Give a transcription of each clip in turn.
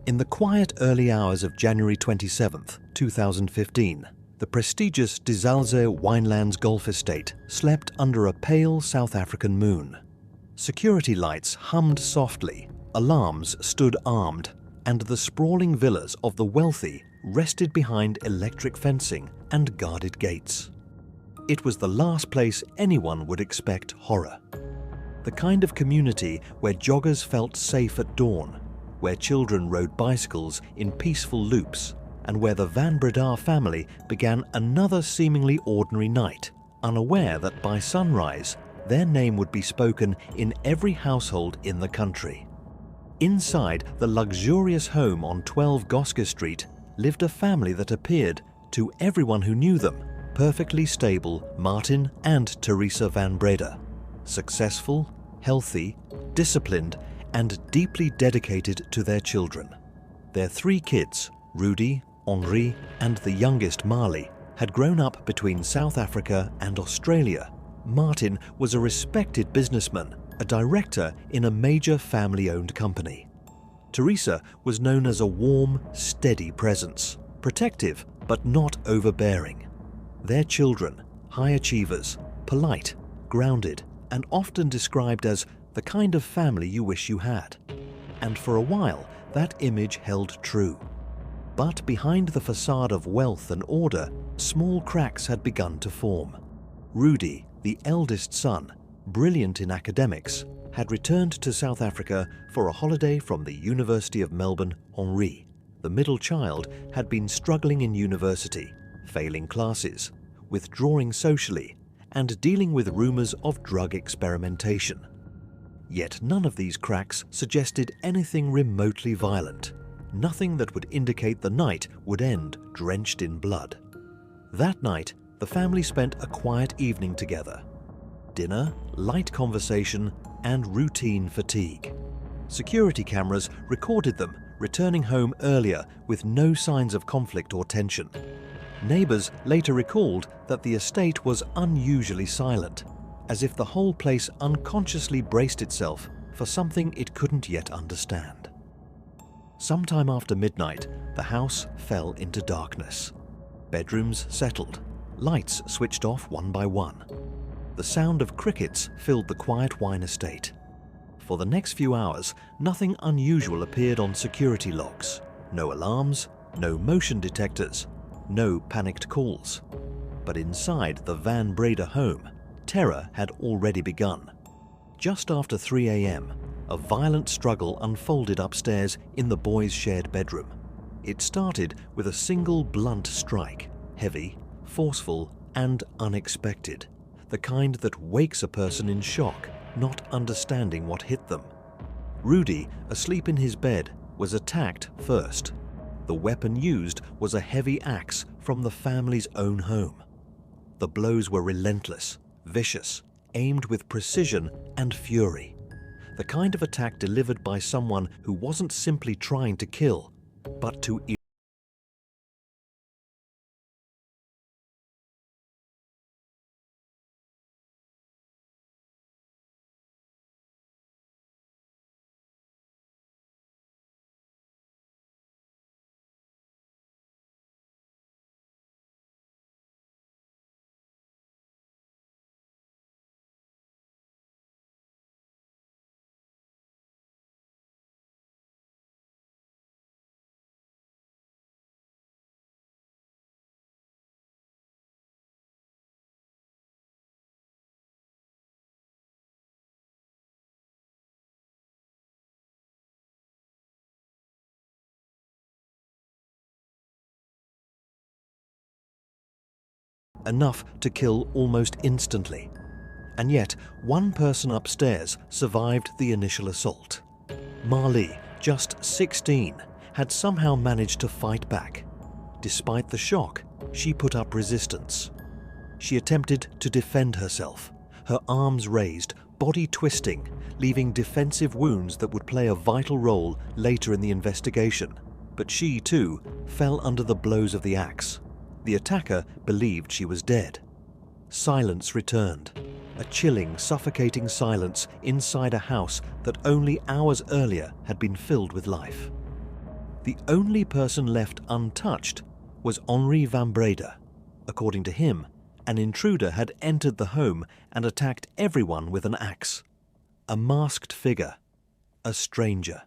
In the quiet early hours of January 27, 2015, the prestigious Desalze Winelands Golf Estate slept under a pale South African moon. Security lights hummed softly, alarms stood armed, and the sprawling villas of the wealthy rested behind electric fencing and guarded gates. It was the last place anyone would expect horror. The kind of community where joggers felt safe at dawn, where children rode bicycles in peaceful loops, and where the Van Breda family began another seemingly ordinary night, unaware that by sunrise, their name would be spoken in every household in the country. Inside the luxurious home on 12 Gosker Street lived a family that appeared, to everyone who knew them, perfectly stable Martin and Teresa Van Breda. Successful, healthy, disciplined, and deeply dedicated to their children. Their 3 kids, Rudy, Henri, and the youngest Marley, had grown up between South Africa and Australia. Martin was a respected businessman, a director in a major family-owned company. Teresa was known as a warm, steady presence, protective but not overbearing. Their children, high achievers, polite, grounded, and often described as the kind of family you wish you had. And for a while, that image held true. But behind the facade of wealth and order, small cracks had begun to form. Rudy, the eldest son, brilliant in academics, had returned to South Africa for a holiday from the University of Melbourne. Henri, the middle child, had been struggling in university, failing classes, withdrawing socially, and dealing with rumors of drug experimentation. Yet none of these cracks suggested anything remotely violent, nothing that would indicate the night would end drenched in blood. That night, the family spent a quiet evening together. Dinner, light conversation, and routine fatigue. Security cameras recorded them returning home earlier with no signs of conflict or tension. Neighbors later recalled that the estate was unusually silent, as if the whole place unconsciously braced itself for something it couldn't yet understand. Sometime after midnight, the house fell into darkness. Bedrooms settled, lights switched off one by one. The sound of crickets filled the quiet wine estate. For the next few hours, nothing unusual appeared on security logs. No alarms, no motion detectors, no panicked calls. But inside the Van Breda home, terror had already begun. Just after 3 a.m., a violent struggle unfolded upstairs in the boys' shared bedroom. It started with a single blunt strike, heavy, forceful, and unexpected, the kind that wakes a person in shock, not understanding what hit them. Rudy, asleep in his bed, was attacked first. The weapon used was a heavy axe from the family's own home. The blows were relentless, vicious, aimed with precision and fury. The kind of attack delivered by someone who wasn't simply trying to kill, but to enough to kill almost instantly. And yet, one person upstairs survived the initial assault. Marley, just 16, had somehow managed to fight back. Despite the shock, she put up resistance. She attempted to defend herself, her arms raised, body twisting, leaving defensive wounds that would play a vital role later in the investigation. But she, too, fell under the blows of the axe. The attacker believed she was dead. Silence returned, a chilling, suffocating silence inside a house that only hours earlier had been filled with life. The only person left untouched was Henri van Breda. According to him, an intruder had entered the home and attacked everyone with an axe. A masked figure, a stranger,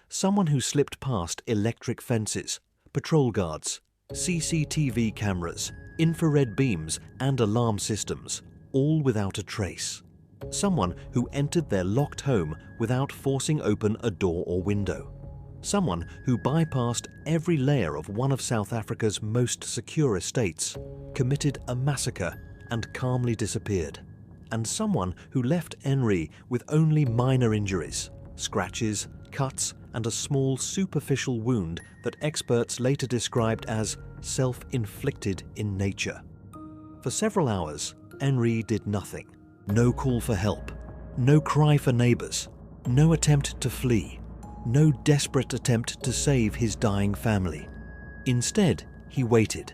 someone who slipped past electric fences, patrol guards, CCTV cameras, infrared beams and alarm systems, all without a trace. Someone who entered their locked home without forcing open a door or window. Someone who bypassed every layer of one of South Africa's most secure estates, committed a massacre and calmly disappeared. And someone who left Henri with only minor injuries, scratches, cuts and a small superficial wound that experts later described as self-inflicted in nature. For several hours, Henri did nothing. No call for help, no cry for neighbors, no attempt to flee, no desperate attempt to save his dying family. Instead, he waited.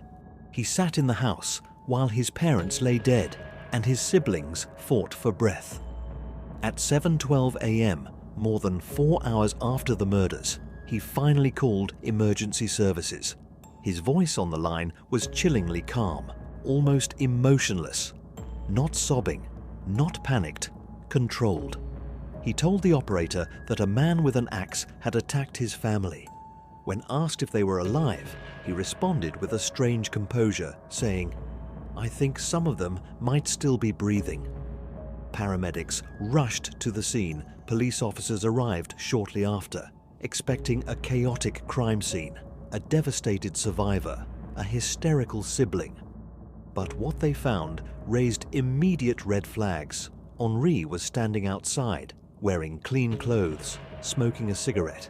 He sat in the house while his parents lay dead and his siblings fought for breath. At 7:12 a.m., more than 4 hours after the murders, he finally called emergency services. His voice on the line was chillingly calm, almost emotionless. Not sobbing, not panicked, controlled. He told the operator that a man with an axe had attacked his family. When asked if they were alive, he responded with a strange composure, saying, "I think some of them might still be breathing." Paramedics rushed to the scene. Police officers arrived shortly after, expecting a chaotic crime scene, a devastated survivor, a hysterical sibling. But what they found raised immediate red flags. Henri was standing outside, wearing clean clothes, smoking a cigarette.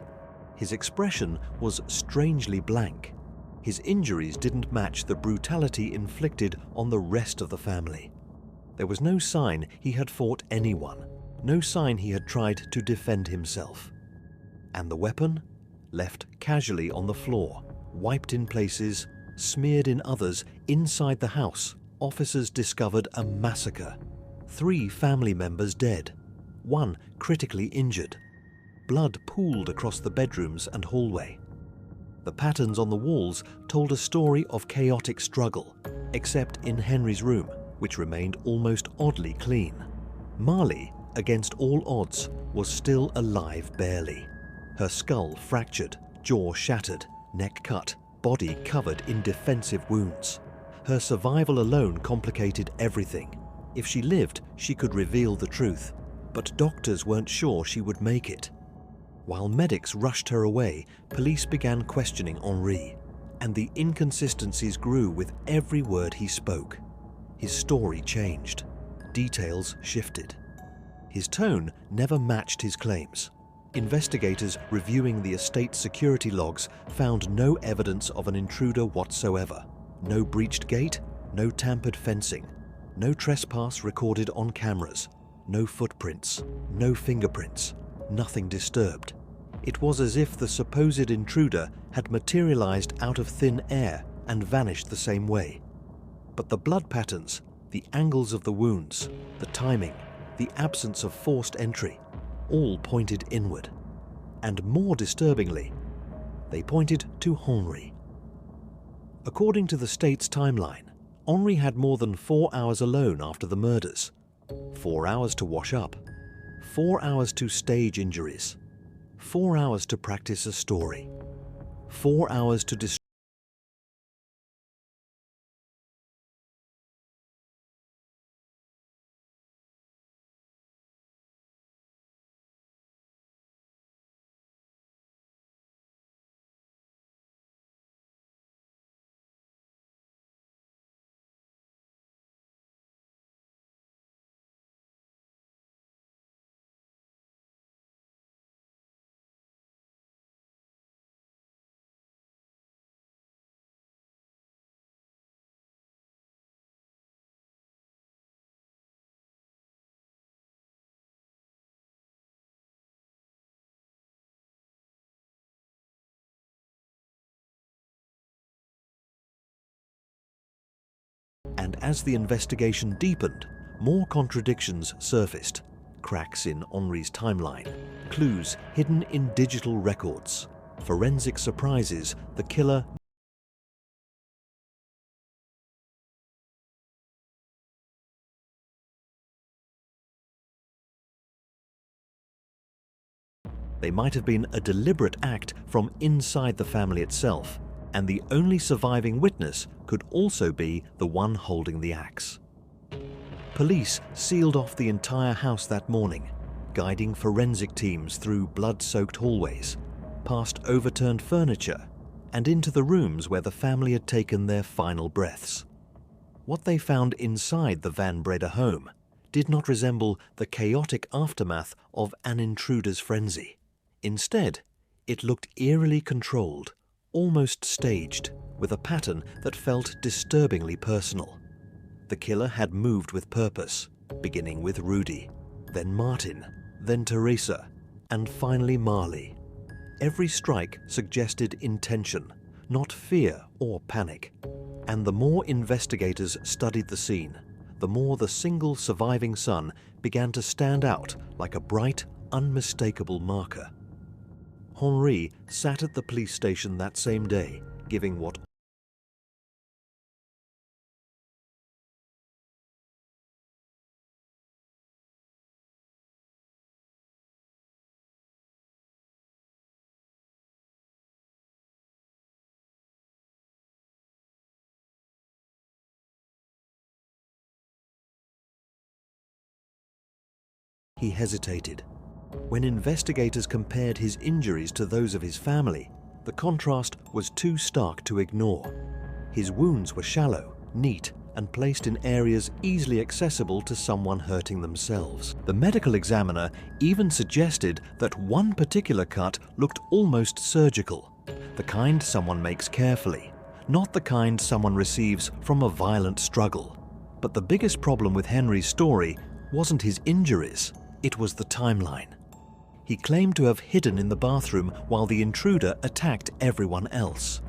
His expression was strangely blank. His injuries didn't match the brutality inflicted on the rest of the family. There was no sign he had fought anyone, no sign he had tried to defend himself. And the weapon? Left casually on the floor, wiped in places, smeared in others. Inside the house, officers discovered a massacre. 3 family members dead, 1 critically injured. Blood pooled across the bedrooms and hallway. The patterns on the walls told a story of chaotic struggle, except in Henri's room, which remained almost oddly clean. Marley, against all odds, was still alive barely. Her skull fractured, jaw shattered, neck cut, body covered in defensive wounds. Her survival alone complicated everything. If she lived, she could reveal the truth, but doctors weren't sure she would make it. While medics rushed her away, police began questioning Henri, and the inconsistencies grew with every word he spoke. His story changed. Details shifted. His tone never matched his claims. Investigators reviewing the estate's security logs found no evidence of an intruder whatsoever. No breached gate, no tampered fencing, no trespass recorded on cameras, no footprints, no fingerprints, nothing disturbed. It was as if the supposed intruder had materialized out of thin air and vanished the same way. But the blood patterns, the angles of the wounds, the timing, the absence of forced entry, all pointed inward. And more disturbingly, they pointed to Henri. According to the state's timeline, Henri had more than 4 hours alone after the murders. 4 hours to wash up, 4 hours to stage injuries, 4 hours to practice a story, 4 hours to destroy. And as the investigation deepened, more contradictions surfaced. Cracks in Henri's timeline, clues hidden in digital records, forensic surprises, the killer They might have been a deliberate act from inside the family itself, and the only surviving witness could also be the one holding the axe. Police sealed off the entire house that morning, guiding forensic teams through blood-soaked hallways, past overturned furniture, and into the rooms where the family had taken their final breaths. What they found inside the Van Breda home did not resemble the chaotic aftermath of an intruder's frenzy. Instead, it looked eerily controlled, almost staged, with a pattern that felt disturbingly personal. The killer had moved with purpose, beginning with Rudy, then Martin, then Teresa, and finally Marley. Every strike suggested intention, not fear or panic. And the more investigators studied the scene, the more the single surviving son began to stand out like a bright, unmistakable marker. Henri sat at the police station that same day, giving what he hesitated. When investigators compared his injuries to those of his family, the contrast was too stark to ignore. His wounds were shallow, neat, and placed in areas easily accessible to someone hurting themselves. The medical examiner even suggested that one particular cut looked almost surgical, the kind someone makes carefully, not the kind someone receives from a violent struggle. But the biggest problem with Henry's story wasn't his injuries, it was the timeline. He claimed to have hidden in the bathroom while the intruder attacked everyone else.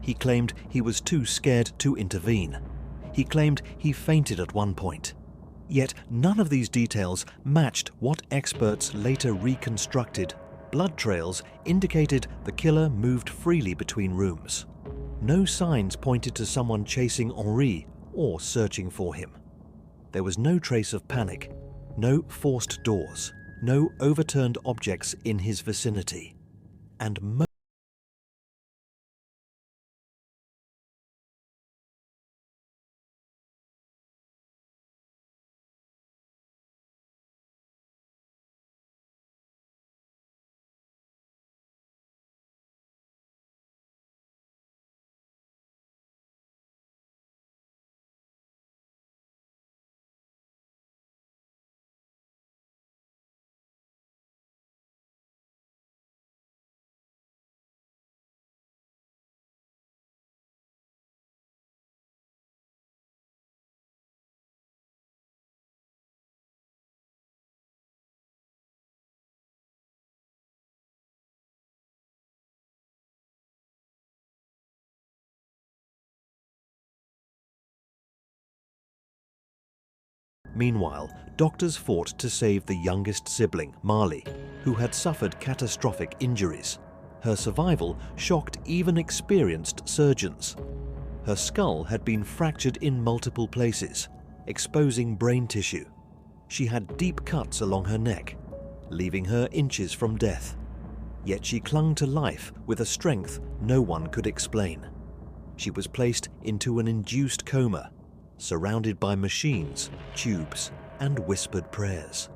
He claimed he was too scared to intervene. He claimed he fainted at one point. Yet none of these details matched what experts later reconstructed. Blood trails indicated the killer moved freely between rooms. No signs pointed to someone chasing Henri or searching for him. There was no trace of panic, no forced doors, no overturned objects in his vicinity, and Meanwhile, doctors fought to save the youngest sibling, Marley, who had suffered catastrophic injuries. Her survival shocked even experienced surgeons. Her skull had been fractured in multiple places, exposing brain tissue. She had deep cuts along her neck, leaving her inches from death. Yet she clung to life with a strength no one could explain. She was placed into an induced coma, surrounded by machines, tubes, and whispered prayers.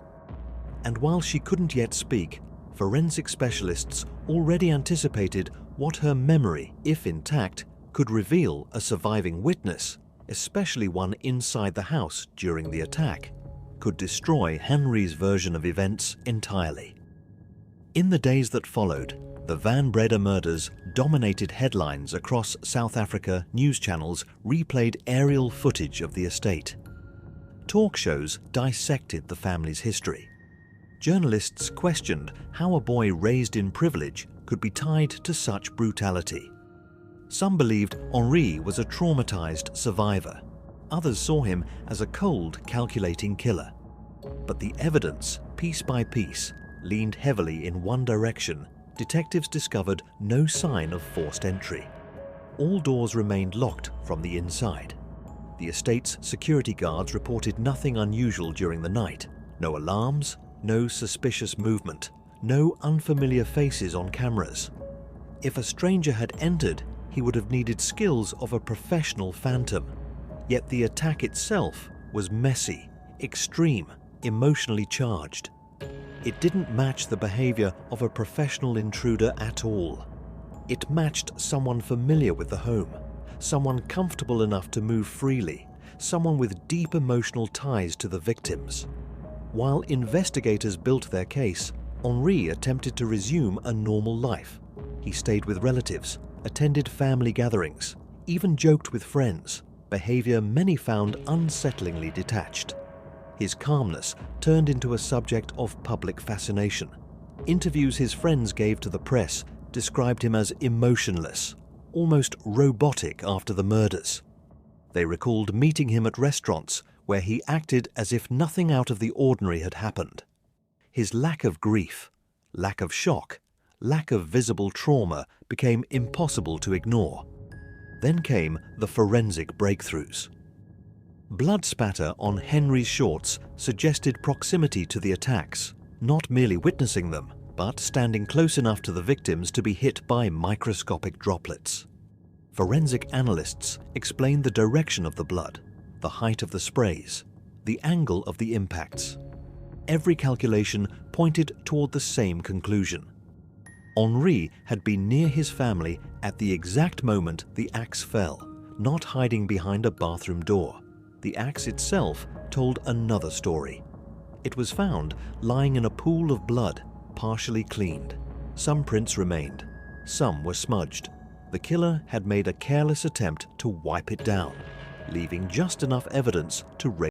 And while she couldn't yet speak, forensic specialists already anticipated what her memory, if intact, could reveal a surviving witness, especially one inside the house during the attack, could destroy Henry's version of events entirely. In the days that followed, the Van Breda murders dominated headlines across South Africa. News channels replayed aerial footage of the estate. Talk shows dissected the family's history. Journalists questioned how a boy raised in privilege could be tied to such brutality. Some believed Henri was a traumatized survivor. Others saw him as a cold, calculating killer. But the evidence, piece by piece, leaned heavily in one direction, detectives discovered no sign of forced entry. All doors remained locked from the inside. The estate's security guards reported nothing unusual during the night. No alarms, no suspicious movement, no unfamiliar faces on cameras. If a stranger had entered, he would have needed skills of a professional phantom. Yet the attack itself was messy, extreme, emotionally charged. It didn't match the behavior of a professional intruder at all. It matched someone familiar with the home, someone comfortable enough to move freely, someone with deep emotional ties to the victims. While investigators built their case, Henri attempted to resume a normal life. He stayed with relatives, attended family gatherings, even joked with friends, behavior many found unsettlingly detached. His calmness turned into a subject of public fascination. Interviews his friends gave to the press described him as emotionless, almost robotic after the murders. They recalled meeting him at restaurants where he acted as if nothing out of the ordinary had happened. His lack of grief, lack of shock, lack of visible trauma became impossible to ignore. Then came the forensic breakthroughs. Blood spatter on Henry's shorts suggested proximity to the attacks, not merely witnessing them, but standing close enough to the victims to be hit by microscopic droplets. Forensic analysts explained the direction of the blood, the height of the sprays, the angle of the impacts. Every calculation pointed toward the same conclusion. Henri had been near his family at the exact moment the axe fell, not hiding behind a bathroom door. The axe itself told another story. It was found lying in a pool of blood, partially cleaned. Some prints remained. Some were smudged. The killer had made a careless attempt to wipe it down, leaving just enough evidence to raise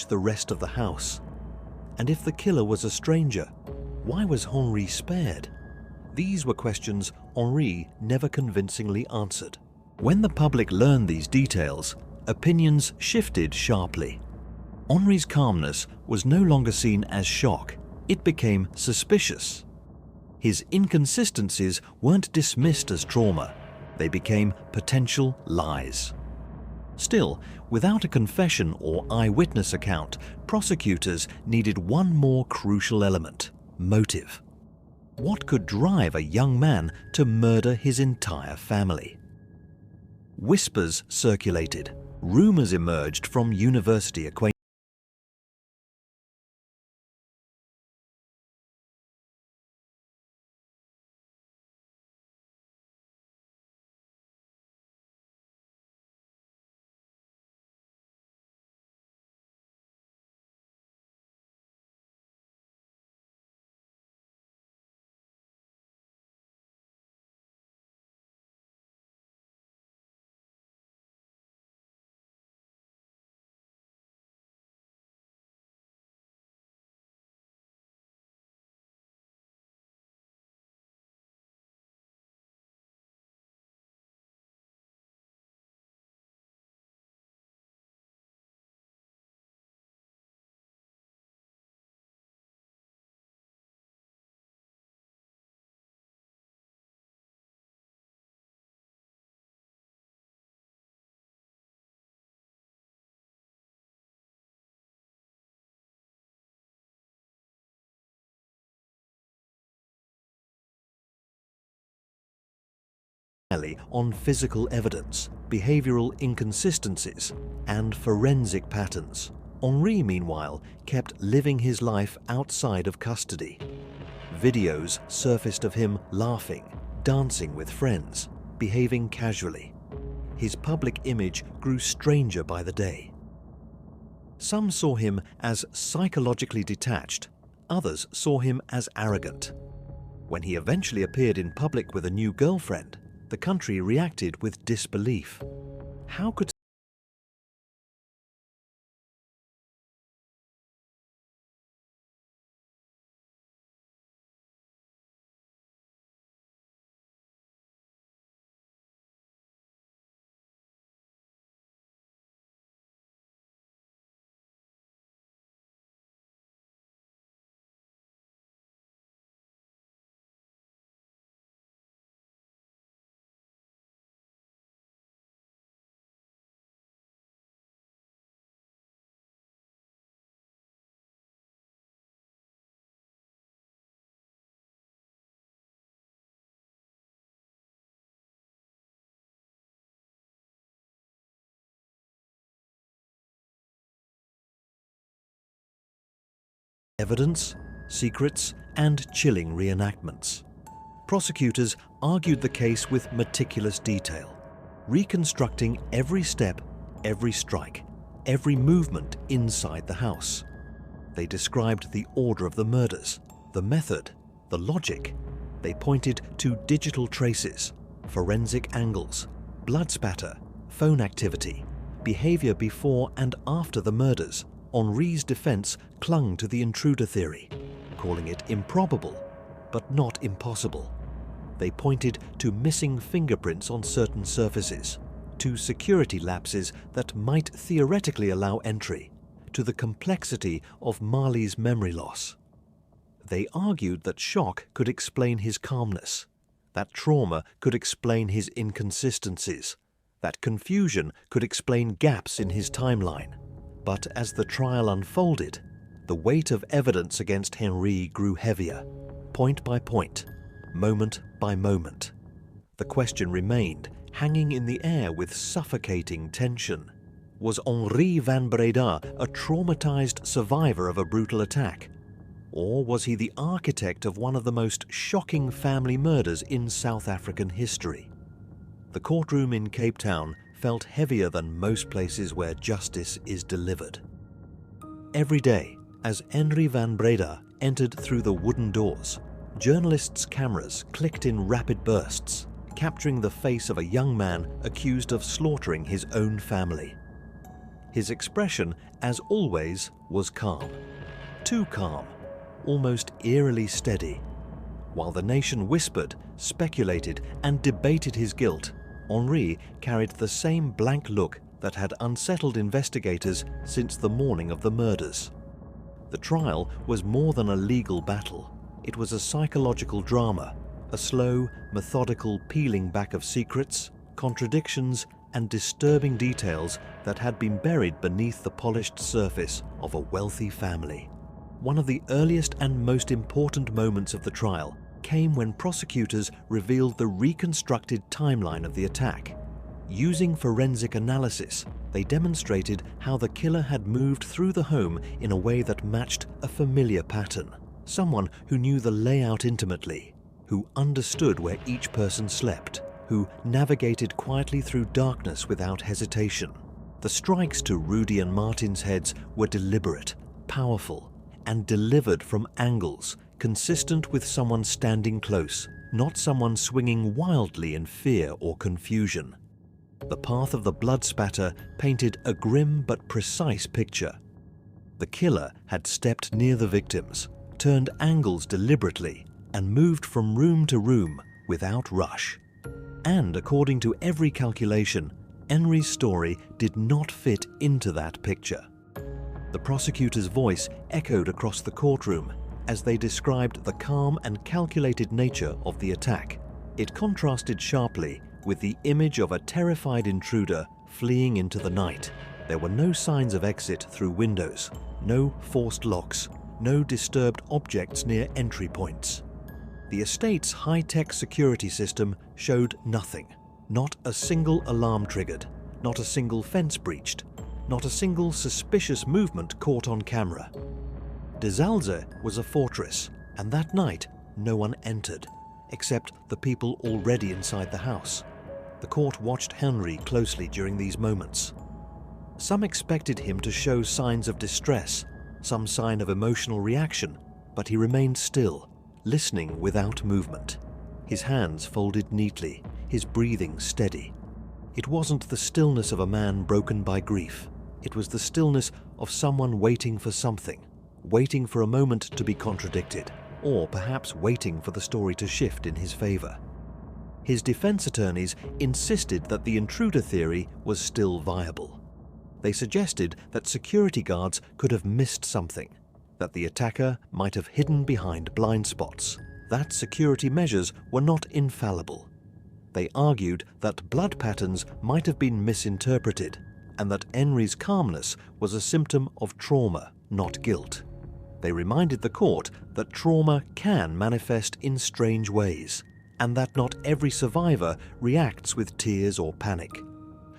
the rest of the house. And if the killer was a stranger, why was Henri spared? These were questions Henri never convincingly answered. When the public learned these details, opinions shifted sharply. Henri's calmness was no longer seen as shock, it became suspicious. His inconsistencies weren't dismissed as trauma, they became potential lies. Still, without a confession or eyewitness account, prosecutors needed one more crucial element: motive. What could drive a young man to murder his entire family? Whispers circulated. Rumors emerged from university acquaintances. On physical evidence, behavioral inconsistencies, and forensic patterns. Henri, meanwhile, kept living his life outside of custody. Videos surfaced of him laughing, dancing with friends, behaving casually. His public image grew stranger by the day. Some saw him as psychologically detached, others saw him as arrogant. When he eventually appeared in public with a new girlfriend, the country reacted with disbelief. How could evidence, secrets, and chilling reenactments. Prosecutors argued the case with meticulous detail, reconstructing every step, every strike, every movement inside the house. They described the order of the murders, the method, the logic. They pointed to digital traces, forensic angles, blood spatter, phone activity, behavior before and after the murders. Henri's defense clung to the intruder theory, calling it improbable, but not impossible. They pointed to missing fingerprints on certain surfaces, to security lapses that might theoretically allow entry, to the complexity of Marley's memory loss. They argued that shock could explain his calmness, that trauma could explain his inconsistencies, that confusion could explain gaps in his timeline. But as the trial unfolded, the weight of evidence against Henri grew heavier, point by point, moment by moment. The question remained, hanging in the air with suffocating tension. Was Henri van Breda a traumatized survivor of a brutal attack? Or was he the architect of one of the most shocking family murders in South African history? The courtroom in Cape Town felt heavier than most places where justice is delivered. Every day, as Henri van Breda entered through the wooden doors, journalists' cameras clicked in rapid bursts, capturing the face of a young man accused of slaughtering his own family. His expression, as always, was calm. Too calm, almost eerily steady. While the nation whispered, speculated, and debated his guilt, Henri carried the same blank look that had unsettled investigators since the morning of the murders. The trial was more than a legal battle. It was a psychological drama, a slow, methodical peeling back of secrets, contradictions, and disturbing details that had been buried beneath the polished surface of a wealthy family. One of the earliest and most important moments of the trial came when prosecutors revealed the reconstructed timeline of the attack. Using forensic analysis, they demonstrated how the killer had moved through the home in a way that matched a familiar pattern. Someone who knew the layout intimately, who understood where each person slept, who navigated quietly through darkness without hesitation. The strikes to Rudy and Martin's heads were deliberate, powerful, and delivered from angles consistent with someone standing close, not someone swinging wildly in fear or confusion. The path of the blood spatter painted a grim but precise picture. The killer had stepped near the victims, turned angles deliberately, and moved from room to room without rush. And according to every calculation, Henri's story did not fit into that picture. The prosecutor's voice echoed across the courtroom as they described the calm and calculated nature of the attack. It contrasted sharply with the image of a terrified intruder fleeing into the night. There were no signs of exit through windows, no forced locks, no disturbed objects near entry points. The estate's high-tech security system showed nothing. Not a single alarm triggered, not a single fence breached, not a single suspicious movement caught on camera. De Zalze was a fortress, and that night no one entered, except the people already inside the house. The court watched Henri closely during these moments. Some expected him to show signs of distress, some sign of emotional reaction, but he remained still, listening without movement. His hands folded neatly, his breathing steady. It wasn't the stillness of a man broken by grief. It was the stillness of someone waiting for something, waiting for a moment to be contradicted, or perhaps waiting for the story to shift in his favor. His defense attorneys insisted that the intruder theory was still viable. They suggested that security guards could have missed something, that the attacker might have hidden behind blind spots, that security measures were not infallible. They argued that blood patterns might have been misinterpreted, and that Henri's calmness was a symptom of trauma, not guilt. They reminded the court that trauma can manifest in strange ways, and that not every survivor reacts with tears or panic.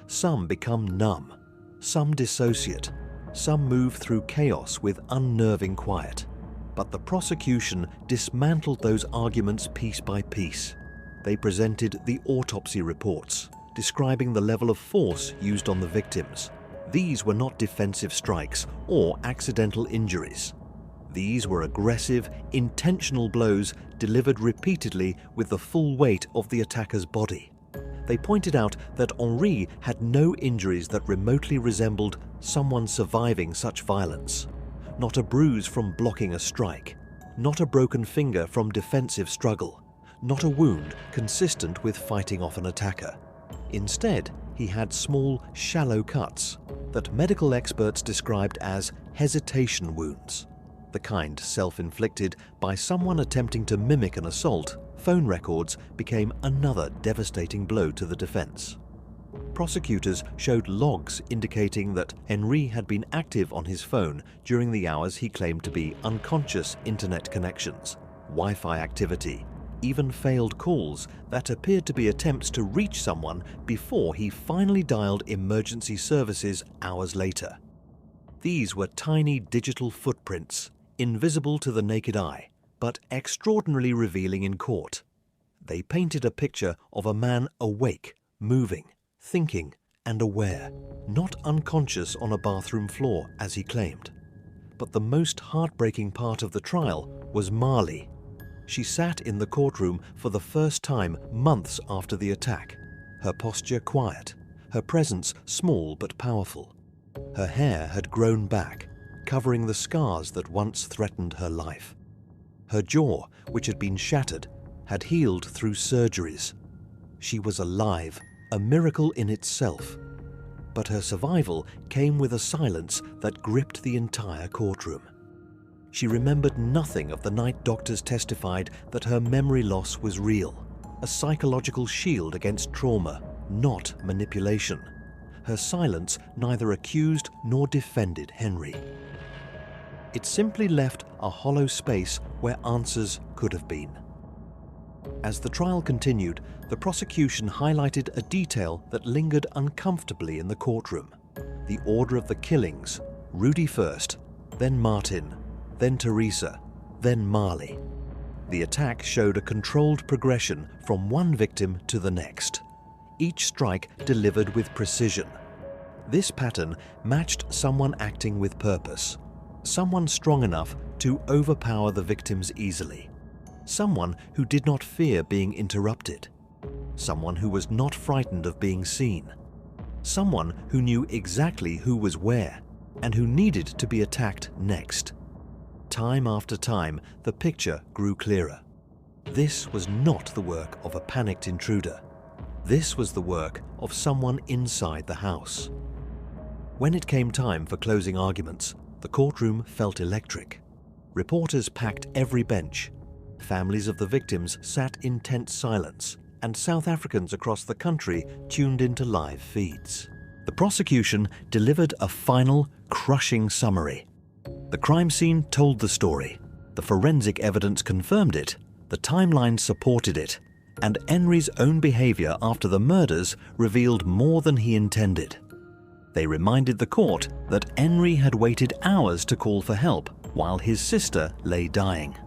Some become numb, some dissociate, some move through chaos with unnerving quiet. But the prosecution dismantled those arguments piece by piece. They presented the autopsy reports, describing the level of force used on the victims. These were not defensive strikes or accidental injuries. These were aggressive, intentional blows delivered repeatedly with the full weight of the attacker's body. They pointed out that Henri had no injuries that remotely resembled someone surviving such violence. Not a bruise from blocking a strike, not a broken finger from defensive struggle, not a wound consistent with fighting off an attacker. Instead, he had small, shallow cuts that medical experts described as hesitation wounds. The kind self-inflicted by someone attempting to mimic an assault. Phone records became another devastating blow to the defense. Prosecutors showed logs indicating that Henri had been active on his phone during the hours he claimed to be unconscious internet connections, Wi-Fi activity, even failed calls that appeared to be attempts to reach someone before he finally dialed emergency services hours later. These were tiny digital footprints, invisible to the naked eye, but extraordinarily revealing in court. They painted a picture of a man awake, moving, thinking, and aware, not unconscious on a bathroom floor, as he claimed. But the most heartbreaking part of the trial was Marley. She sat in the courtroom for the first time months after the attack, her posture quiet, her presence small but powerful. Her hair had grown back, covering the scars that once threatened her life. Her jaw, which had been shattered, had healed through surgeries. She was alive, a miracle in itself. But her survival came with a silence that gripped the entire courtroom. She remembered nothing of the night doctors testified that her memory loss was real, a psychological shield against trauma, not manipulation. Her silence neither accused nor defended Henri. It simply left a hollow space where answers could have been. As the trial continued, the prosecution highlighted a detail that lingered uncomfortably in the courtroom. The order of the killings, Rudy first, then Martin, then Teresa, then Marley. The attack showed a controlled progression from one victim to the next, each strike delivered with precision. This pattern matched someone acting with purpose, someone strong enough to overpower the victims easily, someone who did not fear being interrupted, someone who was not frightened of being seen, someone who knew exactly who was where and who needed to be attacked next. Time after time, the picture grew clearer. This was not the work of a panicked intruder. This was the work of someone inside the house. When it came time for closing arguments, the courtroom felt electric. Reporters packed every bench. Families of the victims sat in tense silence, and South Africans across the country tuned into live feeds. The prosecution delivered a final, crushing summary. The crime scene told the story. The forensic evidence confirmed it. The timeline supported it. And Henri's own behavior after the murders revealed more than he intended. They reminded the court that Henri had waited hours to call for help while his sister lay dying.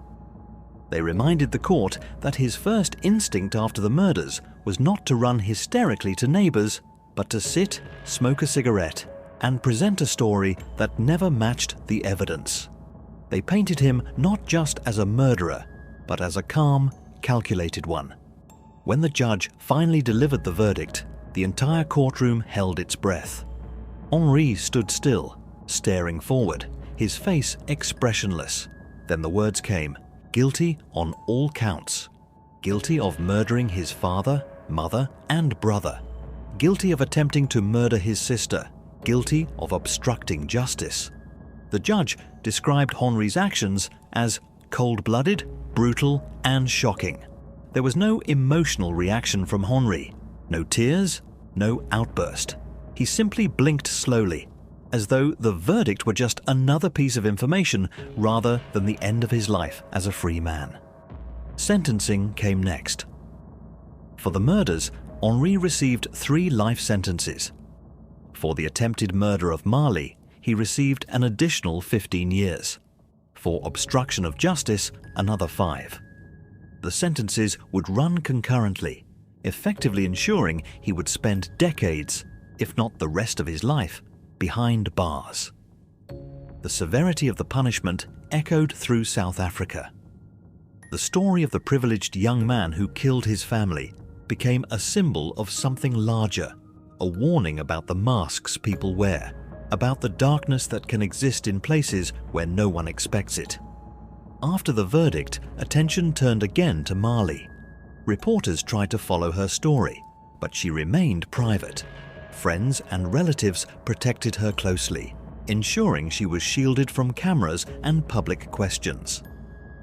They reminded the court that his first instinct after the murders was not to run hysterically to neighbors, but to sit, smoke a cigarette, and present a story that never matched the evidence. They painted him not just as a murderer, but as a calm, calculated one. When the judge finally delivered the verdict, the entire courtroom held its breath. Henri stood still, staring forward, his face expressionless. Then the words came, guilty on all counts. Guilty of murdering his father, mother, and brother. Guilty of attempting to murder his sister. Guilty of obstructing justice. The judge described Henri's actions as cold-blooded, brutal, and shocking. There was no emotional reaction from Henri. No tears, no outburst. He simply blinked slowly, as though the verdict were just another piece of information rather than the end of his life as a free man. Sentencing came next. For the murders, Henri received 3 life sentences. For the attempted murder of Marley, he received an additional 15 years. For obstruction of justice, another 5. The sentences would run concurrently, effectively ensuring he would spend decades, if not the rest of his life, behind bars. The severity of the punishment echoed through South Africa. The story of the privileged young man who killed his family became a symbol of something larger, a warning about the masks people wear, about the darkness that can exist in places where no one expects it. After the verdict, attention turned again to Mali. Reporters tried to follow her story, but she remained private. Friends and relatives protected her closely, ensuring she was shielded from cameras and public questions.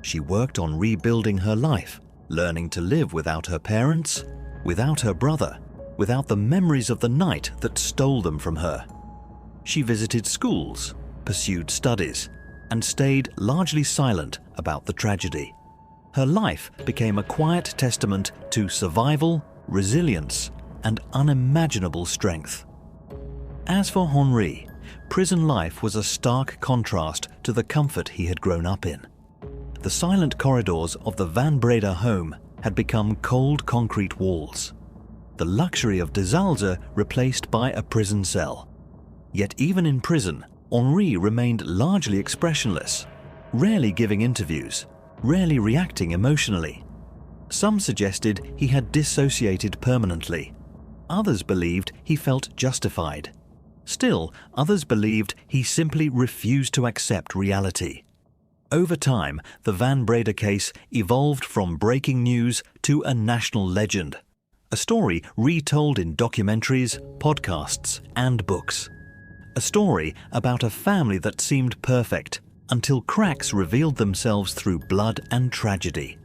She worked on rebuilding her life, learning to live without her parents, without her brother, without the memories of the night that stole them from her. She visited schools, pursued studies, and stayed largely silent about the tragedy. Her life became a quiet testament to survival, resilience, and unimaginable strength. As for Henri, prison life was a stark contrast to the comfort he had grown up in. The silent corridors of the Van Breda home had become cold concrete walls. The luxury of De Zalze replaced by a prison cell. Yet even in prison, Henri remained largely expressionless, rarely giving interviews, rarely reacting emotionally. Some suggested he had dissociated permanently. Others believed he felt justified. Still, others believed he simply refused to accept reality. Over time, the Van Breda case evolved from breaking news to a national legend, a story retold in documentaries, podcasts, and books. A story about a family that seemed perfect until cracks revealed themselves through blood and tragedy.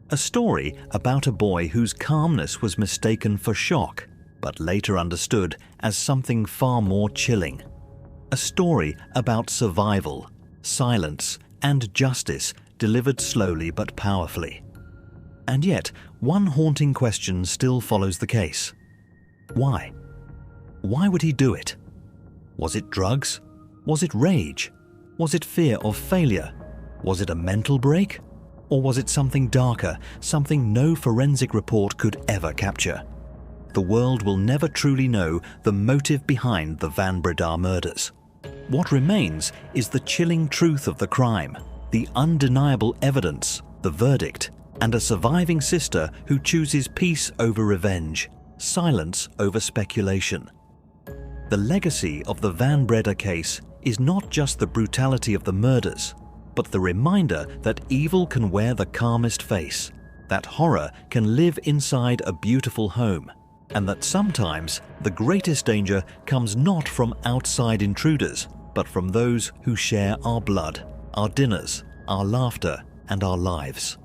A story about a boy whose calmness was mistaken for shock, but later understood as something far more chilling. A story about survival, silence, and justice delivered slowly but powerfully. And yet, one haunting question still follows the case. Why? Why would he do it? Was it drugs? Was it rage? Was it fear of failure? Was it a mental break? Or was it something darker, something no forensic report could ever capture? The world will never truly know the motive behind the Van Breda murders. What remains is the chilling truth of the crime, the undeniable evidence, the verdict, and a surviving sister who chooses peace over revenge, silence over speculation. The legacy of the Van Breda case is not just the brutality of the murders, but the reminder that evil can wear the calmest face, that horror can live inside a beautiful home, and that sometimes the greatest danger comes not from outside intruders, but from those who share our blood, our dinners, our laughter, and our lives.